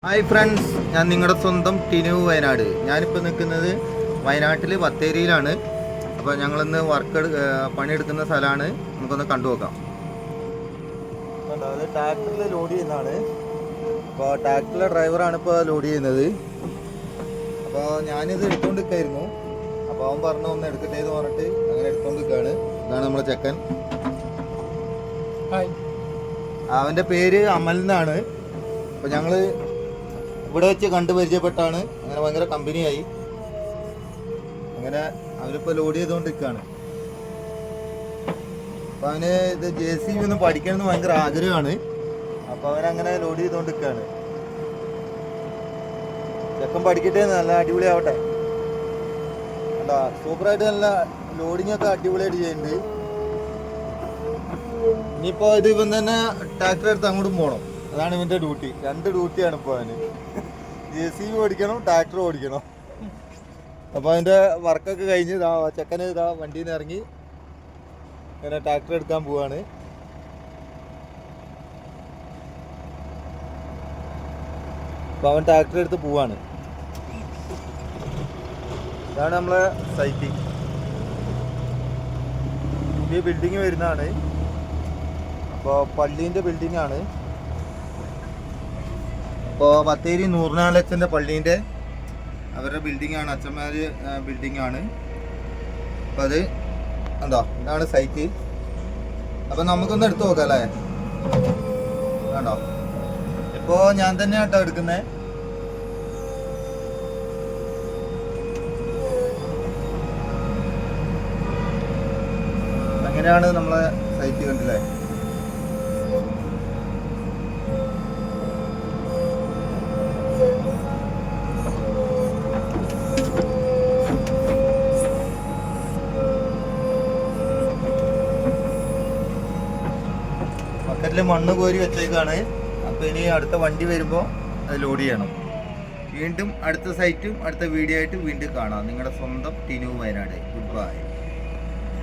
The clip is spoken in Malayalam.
ഹായ് ഫ്രണ്ട്സ്, ഞാൻ നിങ്ങളുടെ സ്വന്തം ടിനു വയനാട്. ഞാനിപ്പോൾ നിൽക്കുന്നത് വയനാട്ടിൽ ബത്തേരിയിലാണ്. അപ്പോൾ ഞങ്ങളിന്ന് പണിയെടുക്കുന്ന സ്ഥലമാണ്. നമുക്കൊന്ന് കണ്ടു നോക്കാം. അത് ട്രാക്ടറിൽ ലോഡ് ചെയ്യുന്നതാണ്. അപ്പോൾ ട്രാക്ടറിലെ ഡ്രൈവറാണ് ഇപ്പോൾ ലോഡ് ചെയ്യുന്നത്. അപ്പോൾ ഞാനിത് എടുത്തുകൊണ്ട് നിൽക്കായിരുന്നു. അപ്പോൾ അവൻ പറഞ്ഞു ഒന്ന് എടുക്കട്ടെ എന്ന് പറഞ്ഞിട്ട് അങ്ങനെ എടുത്തുകൊണ്ട് നിൽക്കുകയാണ്. ഇതാണ് നമ്മളെ ചെക്കൻ. അവൻ്റെ പേര് അമൽ എന്നാണ്. അപ്പോൾ ഞങ്ങൾ ഇവിടെ വെച്ച് കണ്ടു പരിചയപ്പെട്ടാണ്. അങ്ങനെ ഭയങ്കര കമ്പനിയായി. അങ്ങനെ അവരിപ്പോൾ ലോഡ് ചെയ്തുകൊണ്ടിരിക്കുകയാണ്. അപ്പം അവന് ഇത് JCB ഒന്ന് പഠിക്കണമെന്ന് ഭയങ്കര ആഗ്രഹമാണ്. അപ്പോൾ അവനങ്ങനെ ലോഡ് ചെയ്തുകൊണ്ടിരിക്കുകയാണ്. ചെക്കൻ പഠിക്കട്ടെ, നല്ല അടിപൊളിയാവട്ടെ. അല്ല, സൂപ്പറായിട്ട് നല്ല ലോഡിങ് ഒക്കെ അടിപൊളിയായിട്ട് ചെയ്യുന്നുണ്ട്. ഇനിയിപ്പോൾ ഇവൻ തന്നെ ട്രാക്ടർ എടുത്ത് അങ്ങോട്ടും പോകണം. അതാണ് ഇവൻ്റെ ഡ്യൂട്ടി. 2 ഡ്യൂട്ടിയാണ് ഇപ്പോൾ അവന്. JCB ഓടിക്കണം, ട്രാക്ടർ ഓടിക്കണം. അപ്പോൾ അതിൻ്റെ വർക്കൊക്കെ കഴിഞ്ഞ് ചെക്കന് വണ്ടിയിൽ നിന്ന് ഇറങ്ങി ഇങ്ങനെ ട്രാക്ടർ എടുക്കാൻ പോവാണ്. അപ്പോൾ അവൻ ട്രാക്ടർ എടുത്ത് പോവാണ്. ഇതാണ് നമ്മളെ സൈറ്റ്. പുതിയ ബിൽഡിങ് വരുന്നതാണ്. അപ്പോൾ പള്ളീൻ്റെ ബിൽഡിങ്ങാണ്. ഇപ്പോൾ ബത്തേരി നൂർനാലച്ചൻ്റെ പള്ളീൻ്റെ അവരുടെ ബിൽഡിങ്ങാണ്, അച്ഛന്മാർ ബിൽഡിങ്ങാണ്. അപ്പോൾ അത് എന്താ ഇതാണ് സൈറ്റ്. അപ്പോൾ നമുക്കൊന്ന് എടുത്ത് നോക്കാം അല്ലേ? വേണ്ടോ? ഇപ്പോൾ ഞാൻ തന്നെ കേട്ടോ എടുക്കുന്നത്. അങ്ങനെയാണ് നമ്മളെ സൈറ്റ് കണ്ടില്ലേ? ബക്കറ്റിൽ മണ്ണ് കോരി വെച്ചേക്കാണ്. അപ്പോൾ ഇനി അടുത്ത വണ്ടി വരുമ്പോൾ അത് ലോഡ് ചെയ്യണം. വീണ്ടും അടുത്ത സൈറ്റും അടുത്ത വീഡിയോ ആയിട്ട് വീണ്ടും കാണാം. നിങ്ങളുടെ സ്വന്തം ടിനു വയനാട്. Good bye.